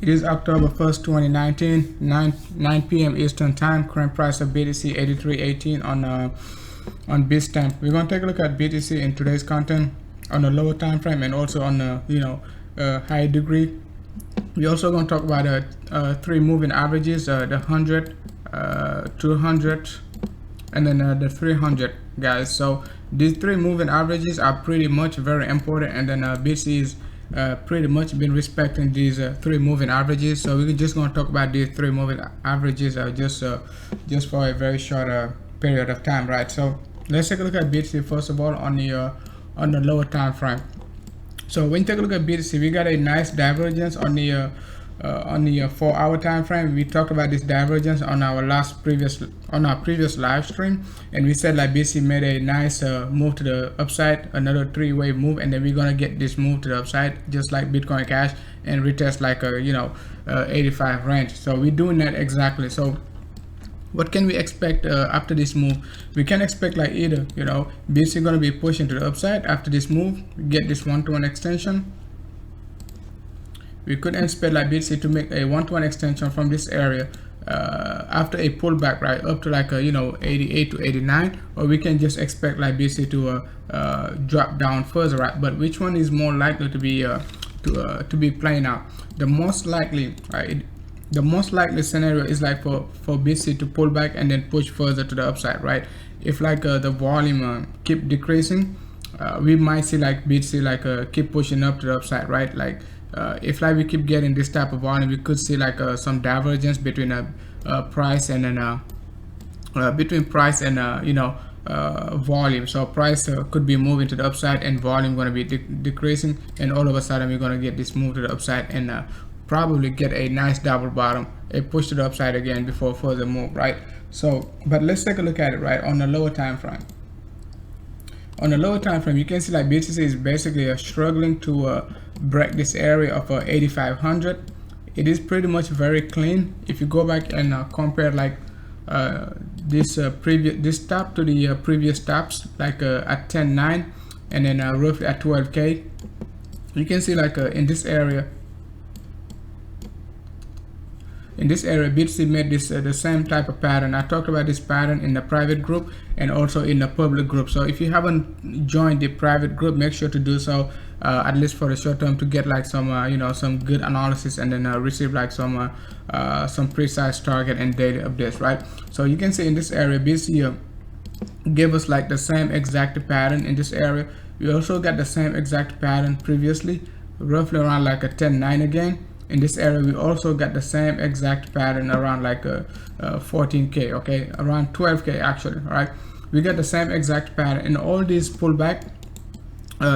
It is October 1st, 2019, 9 p.m. Eastern Time. Current price of BTC 83.18 on Bitstamp. We're going to take a look at BTC in today's content on a lower time frame and also on a high degree. We're also going to talk about three moving averages, the 100, 200, and then the 300, guys. So these three moving averages are pretty much very important, and then BTC is pretty much been respecting these three moving averages. So we're just going to talk about these three moving averages just for a very short period of time, right? So let's take a look at BTC first of all on the lower time frame. So when you take a look at BTC, we got a nice divergence on the 4-hour time frame. We talked about this divergence on our previous live stream, and we said like BTC made a nice move to the upside, another three-way move, and then we're gonna get this move to the upside just like Bitcoin Cash and retest like a 85 range. So we're doing that exactly. So what can we expect after this move? We can expect like either BTC gonna be pushing to the upside after this move, get this 1-to-1 extension. We could expect like BTC to make a 1-to-1 extension from this area after a pullback, right, up to like 88 to 89, or we can just expect like BTC to drop down further, right? But which one is more likely to be playing out? The most likely, right? The most likely scenario is like for BTC to pull back and then push further to the upside, right? If like the volume keep decreasing, we might see like BTC like keep pushing up to the upside, right? Like if like we keep getting this type of volume, we could see like some divergence between price and then between price and volume. So price could be moving to the upside and volume going to be decreasing, and all of a sudden we're going to get this move to the upside and probably get a nice double bottom, a push to the upside again before further move, right? So but let's take a look at it right on the lower time frame. On the lower time frame, you can see like BTC is basically struggling to break this area of 8500. It is pretty much very clean. If you go back and compare like this top to the previous tops, like at 10.9 and then roughly at 12k, you can see like in this area BTC made this the same type of pattern. I talked about this pattern in the private group and also in the public group. So if you haven't joined the private group, make sure to do so at least for the short term, to get like some some good analysis and then receive like some precise target and daily updates, right? So you can see in this area BTC gave us like the same exact pattern in this area. We also got the same exact pattern previously, roughly around like a 10.9 again. In this area we also got the same exact pattern around like 14k, okay, around 12k actually, right? We got the same exact pattern, and all these pullback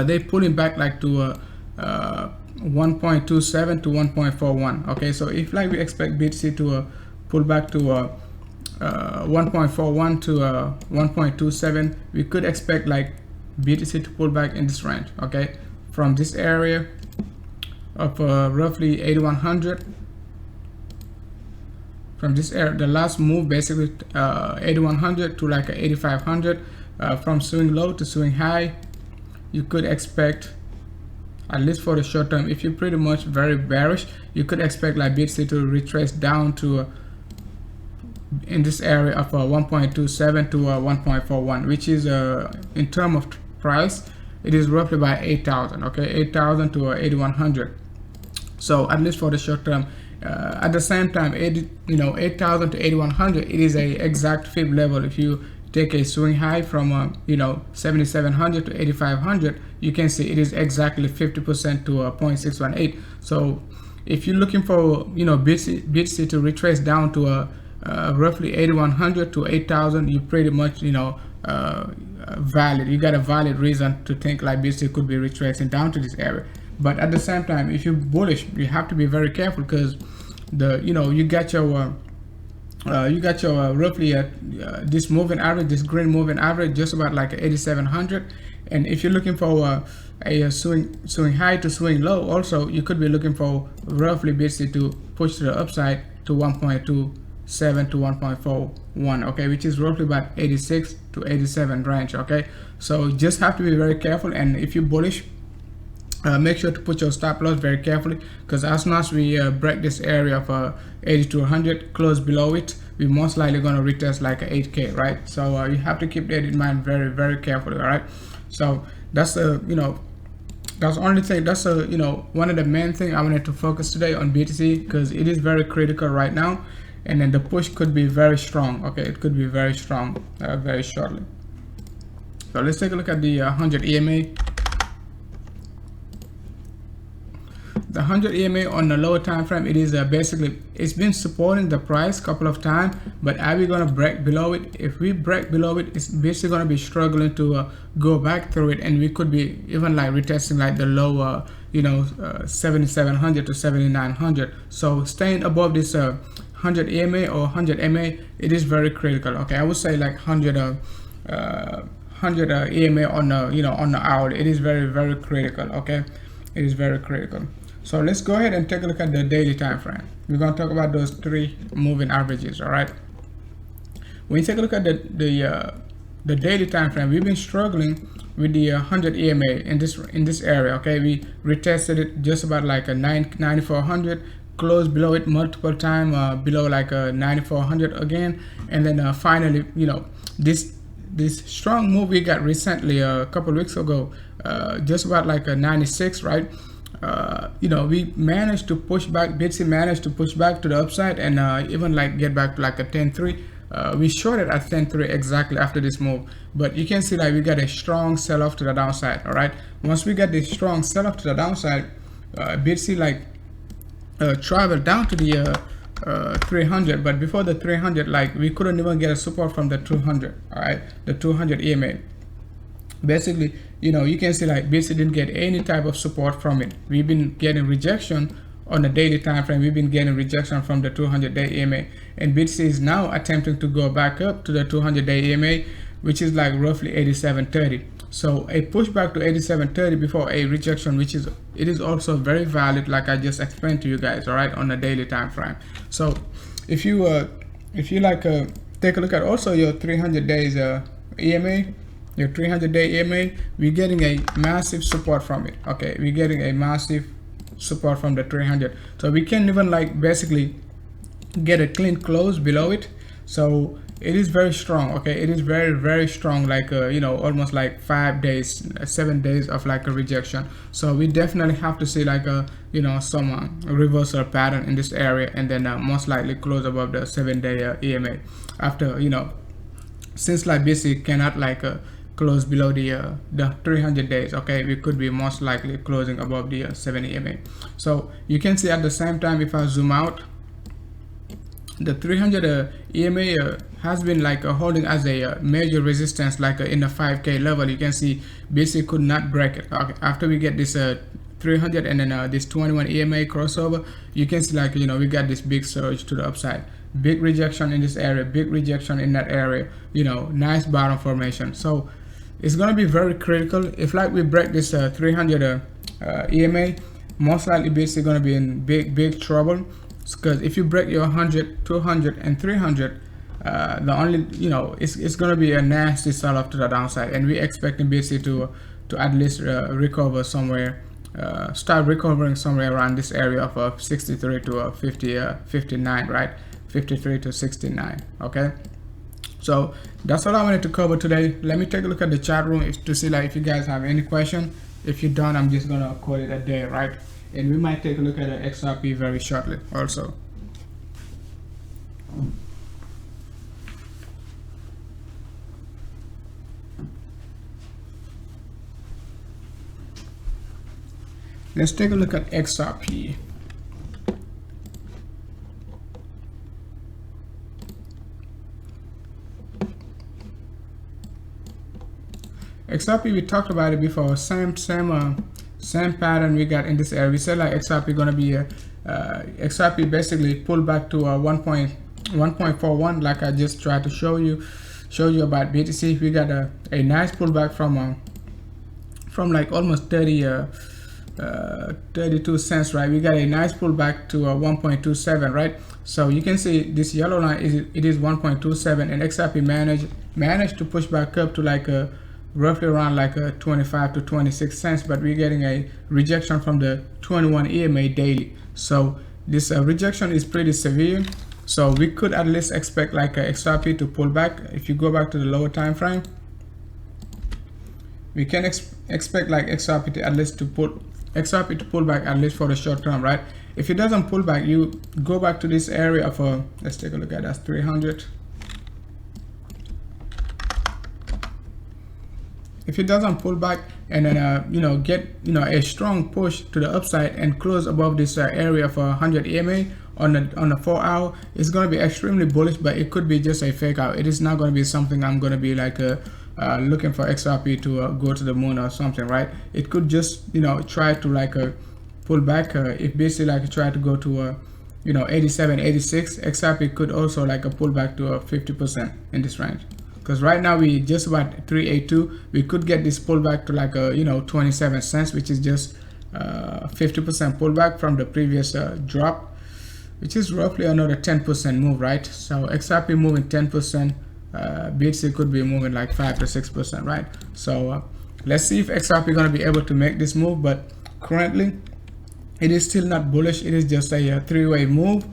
they pulling back like to 1.27 to 1.41. okay, so if like we expect BTC to pull back to 1.41 to 1.27, we could expect like BTC to pull back in this range, okay, from this area of roughly 8100. From this area, the last move basically 8100 to like 8500. From swing low to swing high, you could expect, at least for the short term, if you're pretty much very bearish, you could expect like BTC to retrace down to in this area of 1.27 to 1.41, which is in terms of price, it is roughly by 8,000, okay, 8,000 to 8,100. So at least for the short term, at the same time, 8,000 to 8,100, it is a exact fib level. If you take a swing high from 7,700 to 8,500, you can see it is exactly 50% to 0.618. So if you're looking for BTC to retrace down to roughly 8,100 to 8,000, you pretty much valid. You got a valid reason to think like BTC could be retracing down to this area. But at the same time, if you're bullish, you have to be very careful, because you got your roughly this moving average, this green moving average, just about like 8,700. And if you're looking for a swing high to swing low, also you could be looking for roughly BTC to push to the upside to 1.27 to 1.41, okay, which is roughly about 86 to 87 range, okay. So just have to be very careful, and if you're bullish, Make sure to put your stop loss very carefully, because as soon as we break this area of 80 to 100, close below it, we're most likely going to retest like a 8K, right? So you have to keep that in mind very, very carefully. All right, so that's that's the only thing, that's one of the main thing I wanted to focus today on BTC, because it is very critical right now, and then the push could be very strong. Okay, it could be very strong very shortly. So let's take a look at the 100 EMA. The 100 EMA on the lower time frame, it is basically, it's been supporting the price a couple of times, but are we going to break below it? If we break below it, it's basically going to be struggling to go back through it, and we could be even like retesting like the low 7700 to 7900. So staying above this 100 EMA or 100 MA, it is very critical. Okay, I would say like 100 EMA on the on the hour, it is very, very critical. Okay, it is very critical. So let's go ahead and take a look at the daily time frame. We're going to talk about those 3 moving averages. All right, when you take a look at the daily time frame, we've been struggling with the 100 EMA in this area. Okay, we retested it just about like a 9400, closed below it multiple times, below like a 9400 again, and then finally, this strong move we got recently a couple of weeks ago, just about like a 96, right? We managed to push back, BTC managed to push back to the upside, and even like get back to like a 10.3. We shorted at 10.3 exactly after this move, but you can see like we got a strong sell-off to the downside. All right, once we get this strong sell-off to the downside, BTC like traveled down to the 300, but before the 300, like we couldn't even get a support from the 200. All right, the 200 EMA. Basically, you can see like BTC didn't get any type of support from it. We've been getting rejection on the daily time frame. We've been getting rejection from the 200-day EMA, and BTC is now attempting to go back up to the 200-day EMA, which is like roughly 87.30. So a pushback to 87.30 before a rejection, it is also very valid, like I just explained to you guys. All right, on the daily time frame. So if you like take a look at also your 300 days EMA, your 300-day EMA, we're getting a massive support from it. Okay, we're getting a massive support from the 300, so we can even like basically get a clean close below it. So it is very strong. Okay, it is very, very strong, like almost like 5 days, 7 days of like a rejection. So we definitely have to see like a some reversal pattern in this area, and then most likely close above the 7-day EMA after since like BTC cannot like close below the 300 days. Okay, we could be most likely closing above the 7 EMA. So you can see at the same time, if I zoom out, the 300 EMA has been like holding as a major resistance, like in the 5K level. You can see BTC could not break it. Okay, after we get this 300 and then this 21 EMA crossover, you can see like we got this big surge to the upside, big rejection in this area, big rejection in that area, nice bottom formation. So it's going to be very critical. If like we break this 300 EMA, most likely BTC going to be in big trouble, because if you break your 100, 200 and 300, the only it's going to be a nasty sell-off to the downside, and we're expecting BTC to at least recover somewhere, start recovering somewhere around this area of 63 to 59, right? 53 to 69. Okay, so that's all I wanted to cover today. Let me take a look at the chat room to see like if you guys have any question. If you don't, I'm just gonna call it a day, right? And we might take a look at the XRP very shortly also. Let's take a look at XRP. XRP, we talked about it before. Same pattern we got in this area. We said like XRP gonna be XRP basically pulled back to 1.41, like I just tried to show you about BTC. We got a nice pullback from like almost 32 cents, right? We got a nice pullback to 1.27, right? So you can see this yellow line is 1.27, and XRP managed to push back up to like roughly around like 25 to 26 cents, but we're getting a rejection from the 21 EMA daily. So this rejection is pretty severe. So we could at least expect like a XRP to pull back. If you go back to the lower time frame, we can expect like XRP to at least pull back at least for the short term, right? If it doesn't pull back, you go back to this area of let's take a look at that 300. If it doesn't pull back and then get a strong push to the upside and close above this area of 100 EMA on the 4 hour, it's going to be extremely bullish, but it could be just a fake out. It is not going to be something I'm going to be like looking for XRP to go to the moon or something, right? It could just try to like pull back. If basically like try to go to 87, 86, XRP could also like pull back to 50% in this range. Because right now we just about 382. We could get this pullback to like 27 cents, which is just 50% pullback from the previous drop, which is roughly another 10% move, right? So XRP moving 10%, BTC could be moving like 5 to 6%, right? So let's see if XRP going to be able to make this move, but currently it is still not bullish. It is just a three-way move,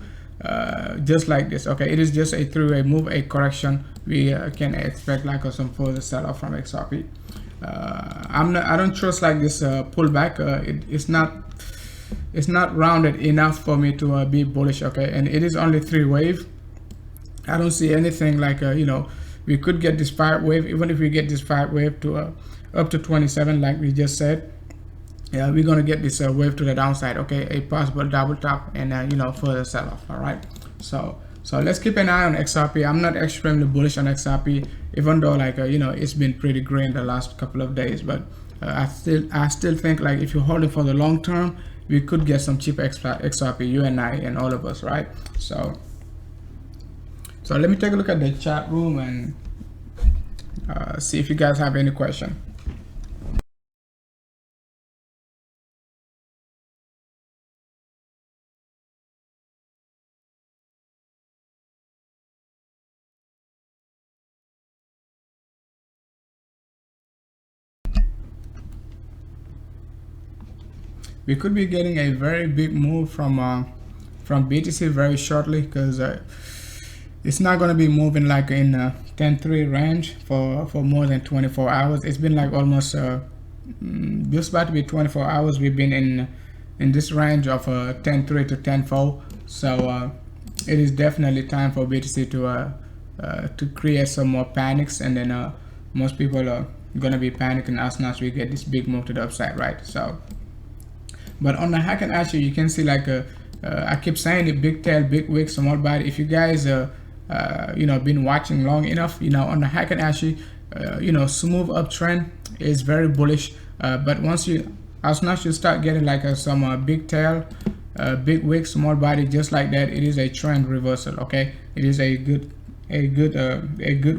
just like this. Okay, it is just a three-way move, a correction. We can expect like some further sell-off from XRP. I don't trust like this pullback. It's not rounded enough for me to be bullish. Okay, and it is only three wave. I don't see anything like we could get this 5 wave. Even if we get this 5 wave to up to 27, like we just said, yeah, we're gonna get this wave to the downside. Okay, a possible double top and further sell off. All right, so let's keep an eye on XRP. I'm not extremely bullish on XRP, even though like it's been pretty green the last couple of days, but I still think like if you're holding for the long term, we could get some cheap XRP, you and I and all of us, right? So let me take a look at the chat room and see if you guys have any question. We could be getting a very big move from BTC very shortly, because it's not going to be moving like in 10-3 range for more than 24 hours. It's been like almost just about to be 24 hours. We've been in this range of 10-3 to 10-4. So it is definitely time for BTC to create some more panics, and then most people are going to be panicking as soon as we get this big move to the upside, right? So. But on the Hacken actually, you can see like I keep saying it, big tail, big wick, small body. If you guys been watching long enough, on the Hacken actually, smooth uptrend is very bullish. But as soon as you start getting like some big tail, big wick, small body, just like that, it is a trend reversal. Okay, it is a good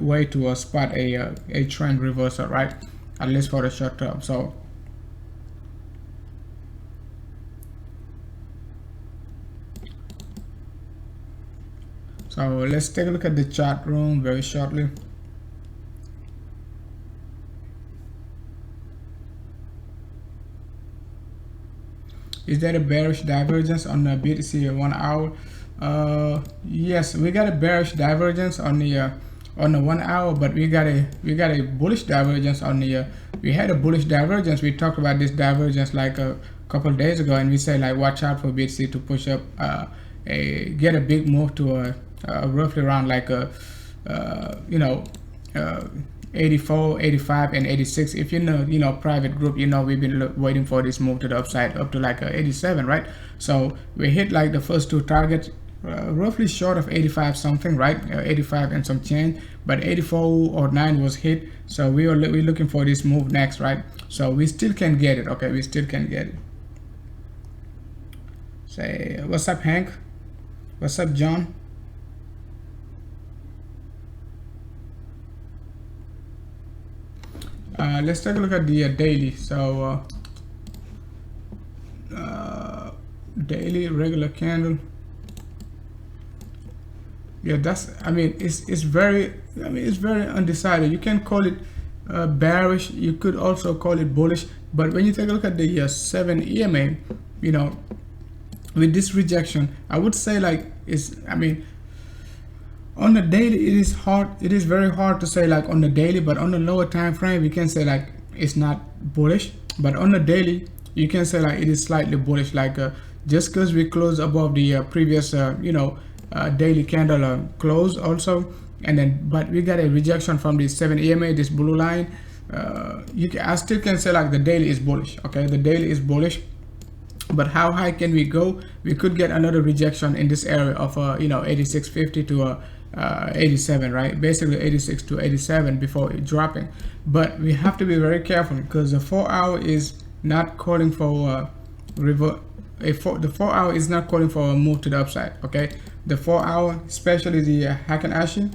way to spot a trend reversal, right? At least for the short term. So let's take a look at the chat room very shortly. Is there a bearish divergence on the BTC 1 hour? Yes, we got a bearish divergence on the 1 hour, but we got a bullish divergence on the. We had a bullish divergence. We talked about this divergence like a couple of days ago, and we said like watch out for BTC to push up, get a big move to roughly around like 84, 85 and 86. If private group, we've been waiting for this move to the upside up to like 87, right? So we hit like the first two targets roughly short of 85 something, right? 85 and some change, but 84 or 9 was hit. So we're looking for this move next, right? So we still can get it. Okay, we still can get it. Say what's up, Hank? What's up, John? Let's take a look at the daily. So daily regular candle. Yeah, that's, it's very undecided. You can call it bearish, you could also call it bullish. But when you take a look at the 7 EMA, you know, with this rejection, I would say like on the daily it is very hard to say like on the daily, but on the lower time frame we can say like it's not bullish. But on the daily you can say like it is slightly bullish, like just because we close above the previous daily candle close also, and then but we got a rejection from the 7 EMA, this blue line. I still can say like the daily is bullish. Okay, the daily is bullish, but how high can we go? We could get another rejection in this area of 8650 to 87, right? Basically 86 to 87 before dropping. But we have to be very careful because the 4 hour is not calling for the 4 hour is not calling for a move to the upside. Okay, the 4 hour, especially the Heikin Ashi,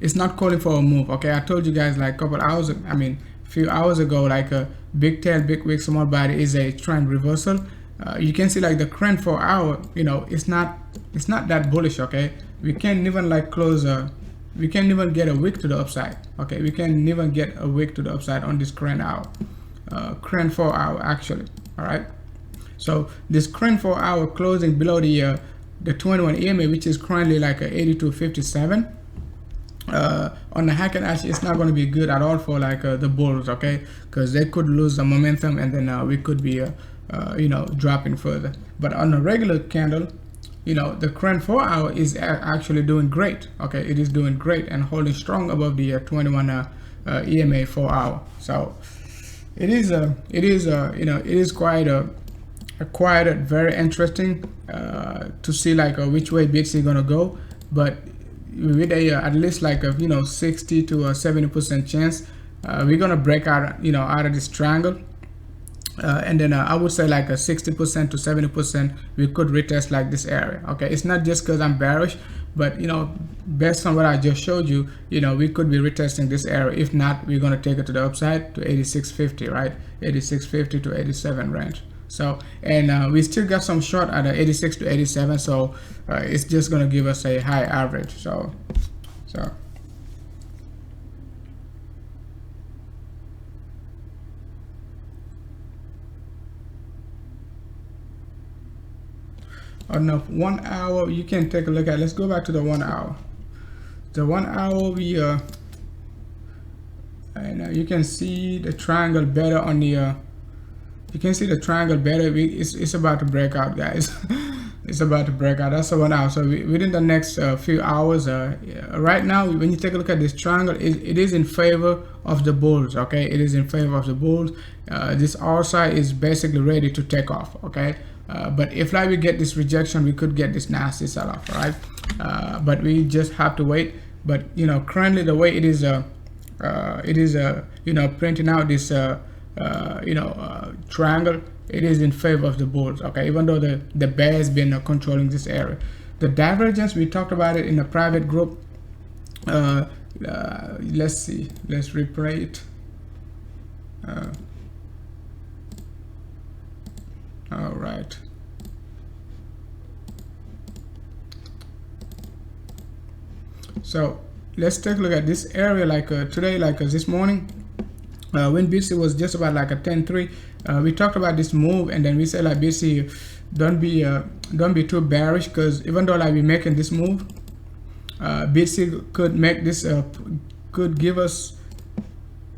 it's not calling for a move. Okay, I told you guys like a couple hours, few hours ago, like a big tail, big wick, small body is a trend reversal. You can see like the current 4 hour, it's not that bullish. Okay, we can't even like close we can't even get a wick to the upside. Okay, we can't even get a wick to the upside on this current hour, current 4 hour actually. All right, so this current 4 hour closing below the 21 EMA, which is currently like a 82.57. On the Heikin Ashi, it's not going to be good at all for like the bulls, okay, because they could lose the momentum, and then we could be dropping further. But on a regular candle, the current 4 hour is actually doing great. Okay, it is doing great and holding strong above the 21 EMA 4 hour. So it is quite very interesting to see like which way BTC gonna go. But with a at least like a 60 to 70% chance we're gonna break out out of this triangle, and then I would say like a 60% to 70% we could retest like this area. Okay, it's not just because I'm bearish, but based on what I just showed you, we could be retesting this area. If not, we're gonna take it to the upside to 8650, right? 8650 to 87 range. So, and we still got some short at 86 to 87, so it's just going to give us a high average. So on the 1 hour, you can take a look at. Let's go back to the 1 hour. The 1 hour, we and you can see the triangle better on the. You can see the triangle better. It's about to break out, guys. It's about to break out. That's the 1 hour. So within the next few hours, right now, when you take a look at this triangle, it is in favor of the bulls. Okay, it is in favor of the bulls. This R side is basically ready to take off. Okay, but if like we get this rejection, we could get this nasty sell-off, right? But we just have to wait. But currently the way it is printing out this triangle, it is in favor of the bulls. Okay, even though the bear has been controlling this area. The divergence, we talked about it in the private group. Let's see, let's replay it. All right, so let's take a look at this area. Like today, like this morning, when BTC was just about like a 10.3, we talked about this move, and then we said like BTC, don't be too bearish, because even though like we're making this move, BTC could make this could give us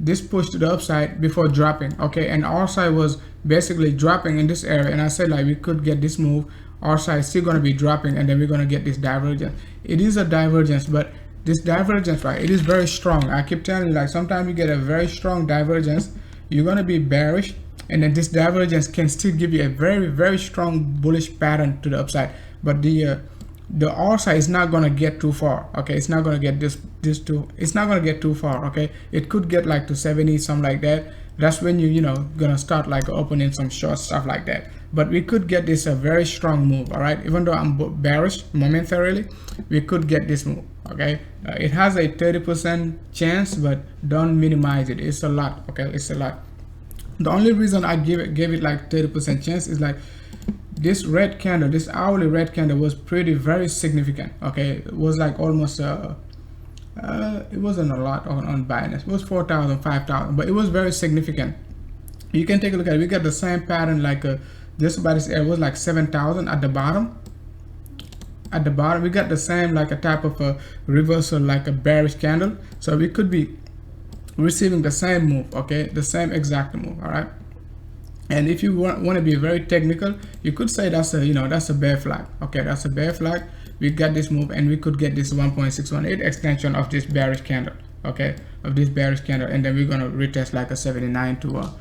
this push to the upside before dropping. Okay, and our side was basically dropping in this area, and I said like we could get this move, our side is still going to be dropping, and then we're going to get this divergence. It is a divergence, but this divergence, right, it is very strong. I keep telling you, like sometimes you get a very strong divergence, you're going to be bearish, and then this divergence can still give you a very strong bullish pattern to the upside. But the R side is not going to get too far. Okay, it's not going to get it's not going to get too far. Okay, it could get like to 70, something like that. That's when you gonna start like opening some short stuff like that. But we could get this a very strong move. All right, even though I'm bearish momentarily, we could get this move. Okay, it has a 30% chance, but don't minimize it. It's a lot. Okay, it's a lot. The only reason I gave it like 30% chance is like this red candle, this hourly red candle was very significant. Okay, it was like almost It wasn't a lot on Binance. It was 4,000, 5,000, but it was very significant. You can take a look at it. We got the same pattern like just about this area. It was like 7,000 at the bottom. At the bottom, we got the same like a type of a reversal, like a bearish candle. So we could be receiving the same move, okay, the same exact move. All right. And if you want to be very technical, you could say that's a, that's a bear flag. Okay, that's a bear flag. We got this move, and we could get this 1.618 extension of this bearish candle. Okay, of this bearish candle, and then we're gonna retest like a 79 to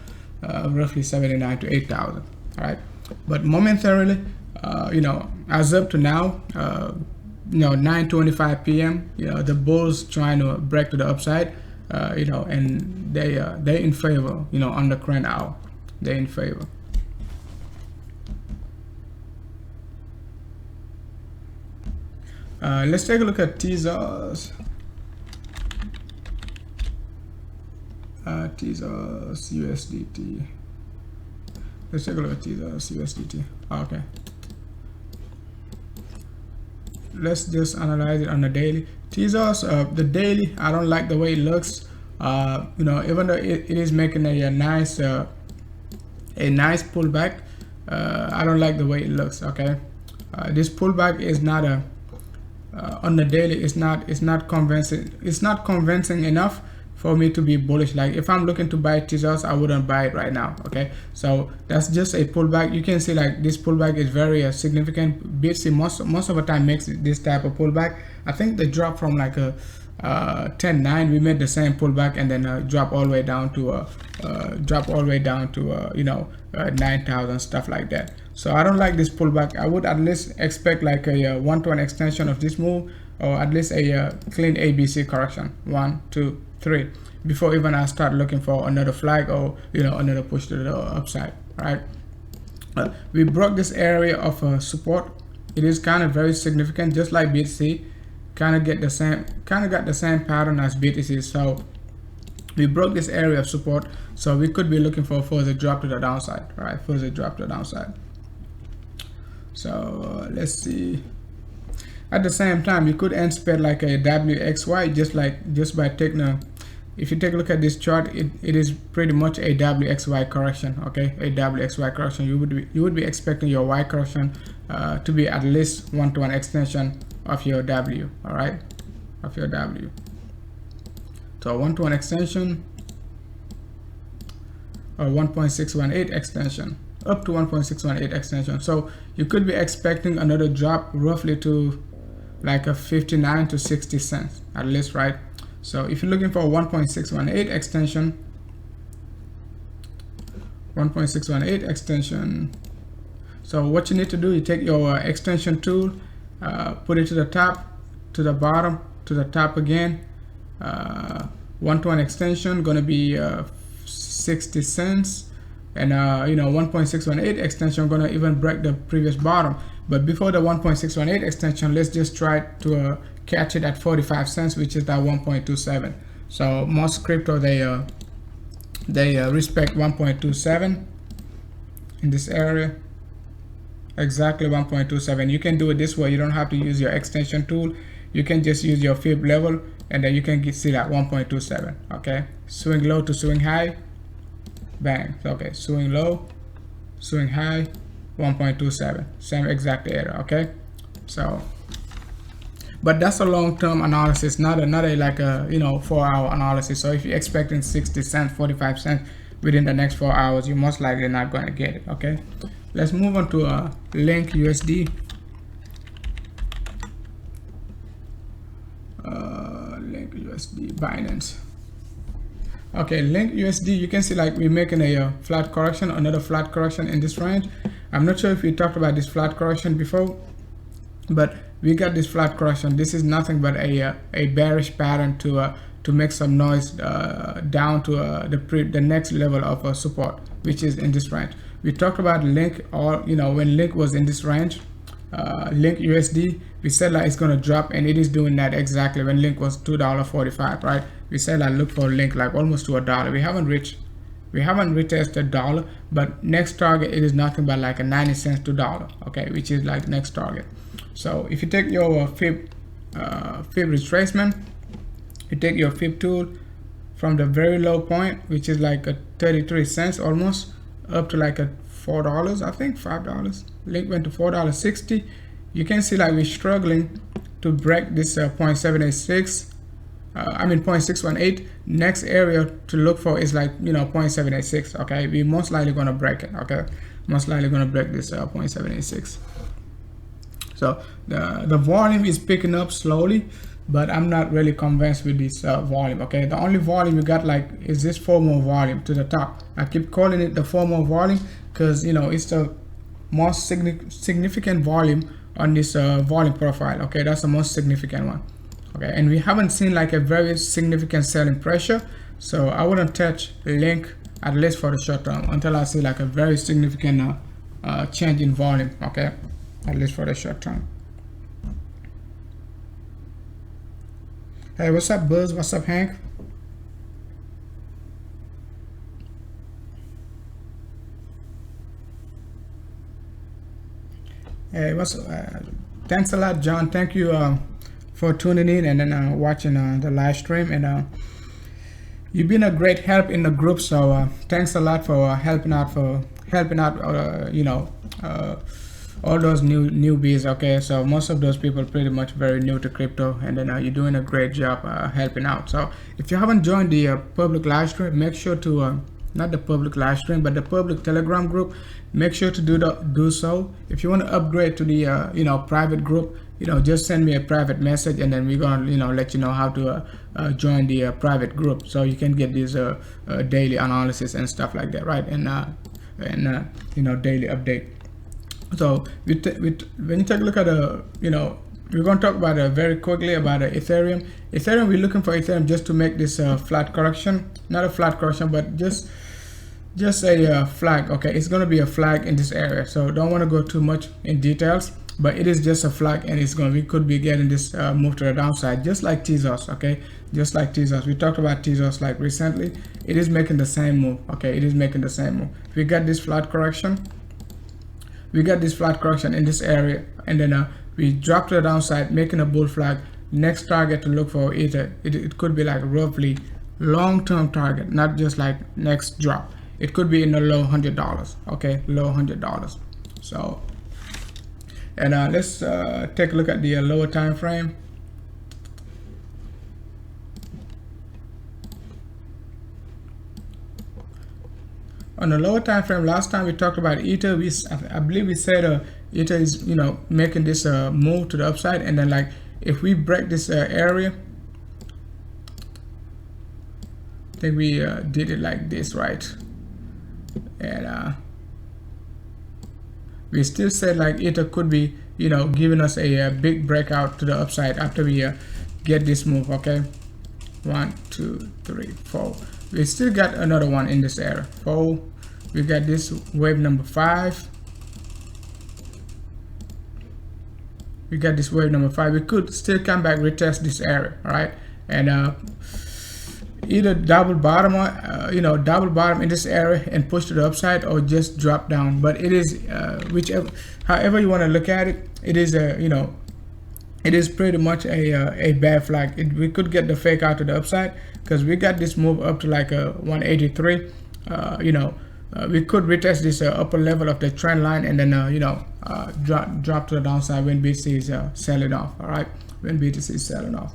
roughly 79 to 8,000. All right, but momentarily, as up to now, 9:25 p.m. The bulls trying to break to the upside, and they in favor, on the current hour. They're in favor. Let's take a look at teasers. Teasers USDT. Let's take a look at teasers USDT. Okay. Let's just analyze it on the daily. Teasers, the daily, I don't like the way it looks. Even though it is making a nice pullback, I don't like the way it looks. Okay, this pullback is not on the daily. It's not convincing. It's not convincing enough for me to be bullish. Like if I'm looking to buy teasers, I wouldn't buy it right now. Okay, so that's just a pullback. You can see like this pullback is very significant. BTC most of the time makes this type of pullback. I think they dropped from like a 10.9. We made the same pullback and then drop all the way down to 9,000, stuff like that. So I don't like this pullback. I would at least expect like a 1-to-1 extension of this move, or at least a clean ABC correction, 1, 2, 3, before even I start looking for another flag or another push to the upside. Right, we broke this area of support. It is kind of very significant, just like BTC. Kind of got the same pattern as BTC. So we broke this area of support, so we could be looking for a further drop to the downside. Right, further drop to the downside. So let's see. At the same time, you could anticipate like a WXY, just by taking a, if you take a look at this chart, it is pretty much a WXY correction. Okay, a WXY correction. You would be expecting your Y correction to be at least 1-to-1 extension of your W. All right, of your W. So 1-to-1 extension or 1.618 extension, up to 1.618 extension. So you could be expecting another drop roughly to like a 59 to 60 cents at least, right? So if you're looking for a 1.618 extension, 1.618 extension, so what you need to do, you take your extension tool, put it to the top, to the bottom, to the top again. 1-to-1 extension gonna be 60 cents, and 1.618 extension gonna even break the previous bottom. But before the 1.618 extension, let's just try to catch it at 45 cents, which is that 1.27. So most crypto, they respect 1.27 in this area. Exactly 1.27. You can do it this way. You don't have to use your extension tool. You can just use your fib level, and then you can see that 1.27. Okay, swing low to swing high, bang. Okay, swing low, swing high, 1.27, same exact area. Okay, so but that's a long-term analysis, not a like a 4-hour analysis. So if you're expecting 60 cents, 45 cents within the next 4 hours, you're most likely not going to get it. Okay, let's move on to Link USD. Link USD Binance. Okay, Link USD, you can see like we're making a flat correction, another flat correction in this range. I'm not sure if we talked about this flat correction before, but we got this flat correction. This is nothing but a bearish pattern to make some noise down to the next level of support, which is in this range. We talked about Link, or when Link was in this range, Link USD, we said like it's gonna drop, and it is doing that exactly. When Link was $2.45, right? We said like look for Link like almost to $1. We haven't retested $1, but next target it is nothing but like a 90 cents to $1. Okay, which is like next target. So if you take your fib retracement, You take your fib tool from the very low point, which is like a 33 cents almost, up to like a $4, I think $5. Link went to $4.60. You can see like we're struggling to break this 0.786. I mean 0.618. Next area to look for is like 0.786. Okay, we most likely gonna break it. Okay, most likely gonna break this 0.786. So the volume is picking up slowly, but I'm not really convinced with this volume. Okay, the only volume you got like is this formal volume to the top. I keep calling it the formal volume because it's the most significant volume on this volume profile. Okay, that's the most significant one. Okay, and we haven't seen like a very significant selling pressure, so I wouldn't touch link at least for the short term until I see like a very significant change in volume. Okay, at least for the short term. Hey, what's up, Buzz? What's up, Hank? Hey, thanks a lot, John. Thank you for tuning in and then watching the live stream. And you've been a great help in the group. So thanks a lot for helping out. All those newbies. Okay, so most of those people pretty much very new to crypto, and then you're doing a great job helping out. So if you haven't joined the public live stream, make sure to not the public live stream but the public Telegram group, make sure to do so. If you want to upgrade to the private group, just send me a private message, and then we're gonna let you know how to join the private group, so you can get these daily analysis and stuff like that, right? And daily update. So when you take a look at we're going to talk about very quickly about Ethereum. We're looking for Ethereum just to make this flat correction, not a flat correction, but just a flag. Okay, it's going to be a flag in this area, so don't want to go too much in details, but it is just a flag, and we could be getting this move to the downside, just like Tezos. Okay, just like Tezos. We talked about Tezos like recently. It is making the same move. Okay, it is making the same move. We got this flat correction. We got this flat correction in this area, and then we drop to the downside, making a bull flag. Next target to look for either it could be like roughly long-term target, not just like next drop. It could be in the low $100. Okay, low $100. So, and let's take a look at the lower time frame. On the lower time frame, last time we talked about Ether, I believe we said Ether is making this move to the upside, and then like if we break this area, I think we did it like this, right? And we still said like Ether could be giving us a big breakout to the upside after we get this move. Okay, 1 2 3 4. We still got another one in this area. 4. We got this wave number 5. We got this wave number 5. We could still come back, retest this area, all right? And either double bottom or double bottom in this area and push to the upside, or just drop down. But it is however you want to look at it, it is it is pretty much a bad flag. We could get the fake out to the upside because we got this move up to like a 183. We could retest this upper level of the trend line, and then drop to the downside when BTC is selling off. All right, when BTC is selling off.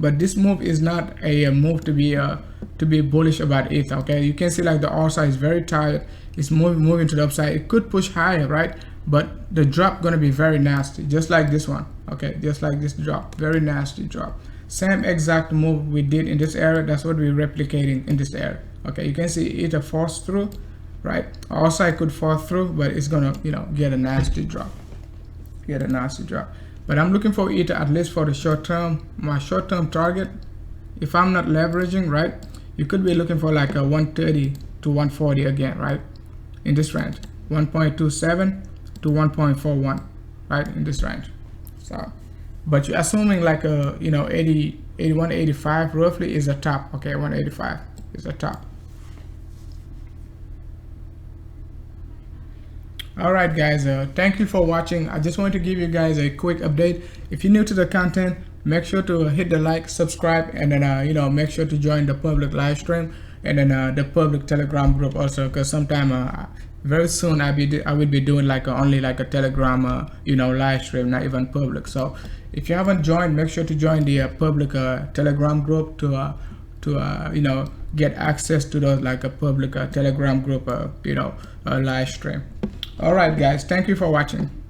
But this move is not a move to be bullish about Ether. Okay, you can see like the RSI is very tired. It's moving to the upside. It could push higher, right? But the drop gonna be very nasty, just like this one. Okay, just like this drop, very nasty drop. Same exact move we did in this area. That's what we're replicating in this area. Okay, you can see Ether falls through, right? RSI could fall through, but it's gonna get a nasty drop. But I'm looking for Ether at least for the short term. My short term target, if I'm not leveraging, right, you could be looking for like a 130 to 140 again, right? In this range, 1.27 to 1.41, right? In this range. So, but you're assuming like a 80, 81, 85 roughly is a top. Okay, 185 is a top. Alright guys, thank you for watching. I just wanted to give you guys a quick update. If you're new to the content, make sure to hit the like, subscribe, and then you know, make sure to join the public live stream and then the public Telegram group also, because sometime very soon I will be doing like only like a Telegram you know, live stream, not even public. So if you haven't joined, make sure to join the public Telegram group to you know, get access to those like a public Telegram group you know, live stream. All right guys, thank you for watching.